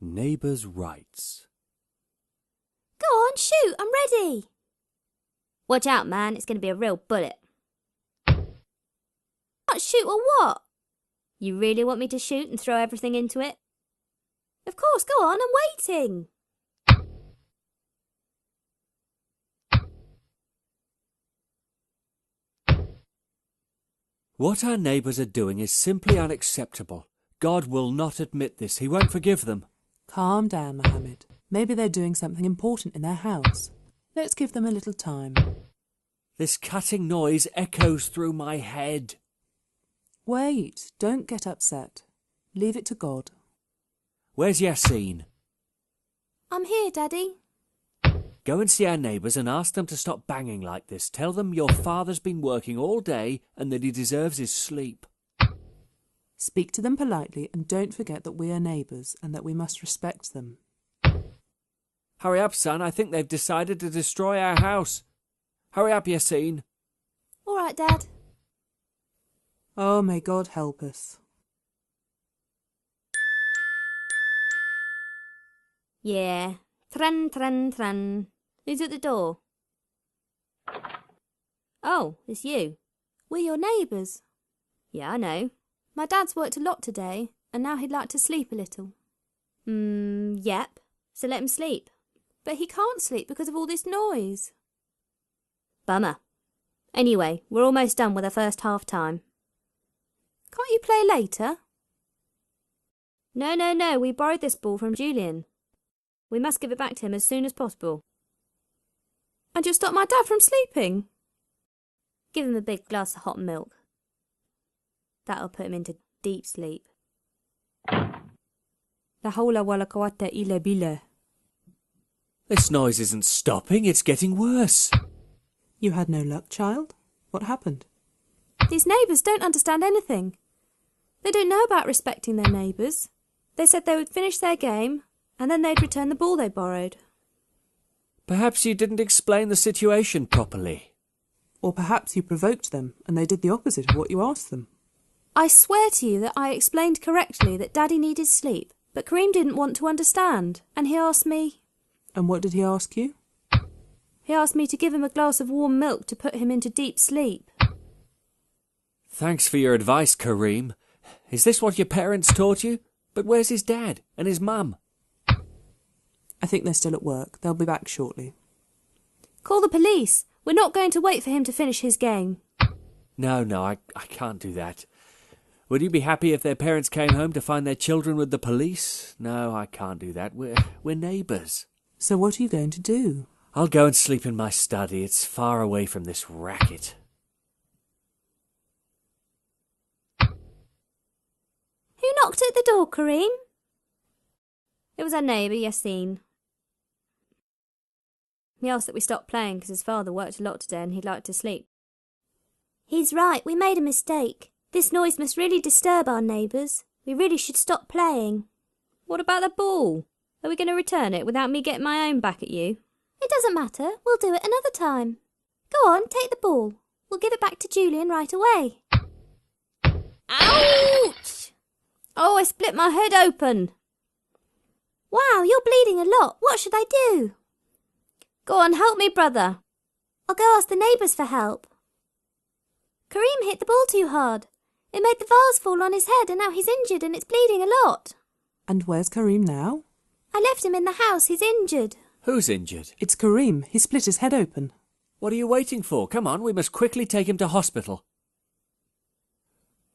Neighbours' rights. Go on, shoot, I'm ready. Watch out, man, it's going to be a real bullet. Not shoot or what? You really want me to shoot and throw everything into it? Of course, go on, I'm waiting. What our neighbours are doing is simply unacceptable. God will not admit this. He won't forgive them. Calm down, Mohammed. Maybe they're doing something important in their house. Let's give them a little time. This cutting noise echoes through my head. Wait, don't get upset. Leave it to God. Where's Yassine? I'm here, Daddy. Go and see our neighbours and ask them to stop banging like this. Tell them your father's been working all day and that he deserves his sleep. Speak to them politely and don't forget that we are neighbours and that we must respect them. Hurry up, son. I think they've decided to destroy our house. Hurry up, Yassine. All right, Dad. Oh, may God help us. Yeah. Tran, tran, tran. Who's at the door? Oh, it's you. We're your neighbours. Yeah, I know. My dad's worked a lot today, and now he'd like to sleep a little. Yep. So let him sleep. But he can't sleep because of all this noise. Bummer. Anyway, we're almost done with the first half time. Can't you play later? No, we borrowed this ball from Julian. We must give it back to him as soon as possible. And you'll stop my dad from sleeping? Give him a big glass of hot milk. That'll put him into deep sleep. La hawla wa la quwwata illa billah. This noise isn't stopping. It's getting worse. You had no luck, child? What happened? These neighbours don't understand anything. They don't know about respecting their neighbours. They said they would finish their game and then they'd return the ball they borrowed. Perhaps you didn't explain the situation properly. Or perhaps you provoked them and they did the opposite of what you asked them. I swear to you that I explained correctly that Daddy needed sleep, but Kareem didn't want to understand, and he asked me... And what did he ask you? He asked me to give him a glass of warm milk to put him into deep sleep. Thanks for your advice, Kareem. Is this what your parents taught you? But where's his dad and his mum? I think they're still at work. They'll be back shortly. Call the police. We're not going to wait for him to finish his game. No, I can't do that. Would you be happy if their parents came home to find their children with the police? No, I can't do that. We're neighbours. So what are you going to do? I'll go and sleep in my study. It's far away from this racket. Who knocked at the door, Kareem? It was our neighbour, Yassine. He asked that we stop playing because his father worked a lot today and he'd like to sleep. He's right, we made a mistake. This noise must really disturb our neighbours. We really should stop playing. What about the ball? Are we going to return it without me getting my own back at you? It doesn't matter. We'll do it another time. Go on, take the ball. We'll give it back to Julian right away. Ouch! Oh, I split my head open. Wow, you're bleeding a lot. What should I do? Go on, help me, brother. I'll go ask the neighbours for help. Kareem hit the ball too hard. It made the vase fall on his head and now he's injured and it's bleeding a lot. And where's Kareem now? I left him in the house. He's injured. Who's injured? It's Kareem. He split his head open. What are you waiting for? Come on, we must quickly take him to hospital.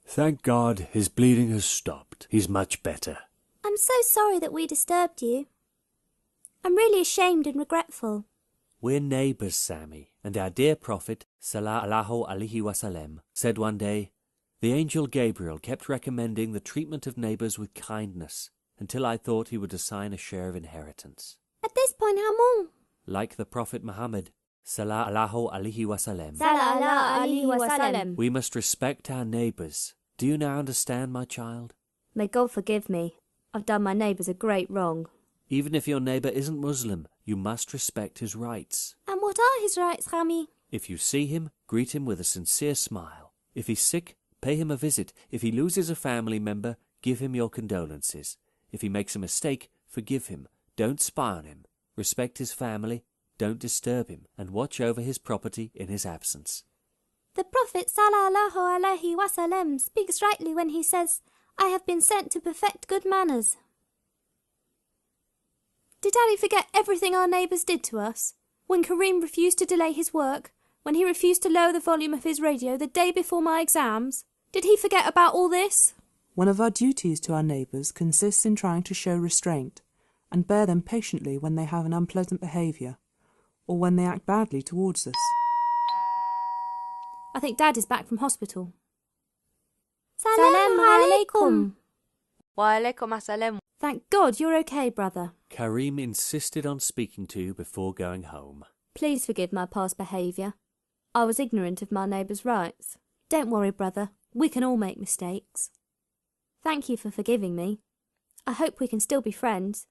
Thank God his bleeding has stopped. He's much better. I'm so sorry that we disturbed you. I'm really ashamed and regretful. We're neighbours, Sammy, and our dear Prophet, sallallahu alaihi wasallam, said one day, the angel Gabriel kept recommending the treatment of neighbours with kindness, until I thought he would assign a share of inheritance. At this point, how more? Like the Prophet Muhammad, sallallahu alaihi wasallam. Sallallahu alaihi wasallam. We must respect our neighbours. Do you now understand, my child? May God forgive me. I've done my neighbours a great wrong. Even if your neighbour isn't Muslim, you must respect his rights. And what are his rights, Rami? If you see him, greet him with a sincere smile. If he's sick, pay him a visit. If he loses a family member, give him your condolences. If he makes a mistake, forgive him, don't spy on him, respect his family, don't disturb him, and watch over his property in his absence. The Prophet sallallahu alaihi wasallam speaks rightly when he says, I have been sent to perfect good manners. Did Daddy forget everything our neighbours did to us? When Kareem refused to delay his work? When he refused to lower the volume of his radio the day before my exams? Did he forget about all this? One of our duties to our neighbours consists in trying to show restraint and bear them patiently when they have an unpleasant behaviour or when they act badly towards us. I think Dad is back from hospital. Salam alaikum. Wa alaikum assalam. Thank God you're okay, brother. Kareem insisted on speaking to you before going home. Please forgive my past behaviour. I was ignorant of my neighbour's rights. Don't worry, brother. We can all make mistakes. Thank you for forgiving me. I hope we can still be friends.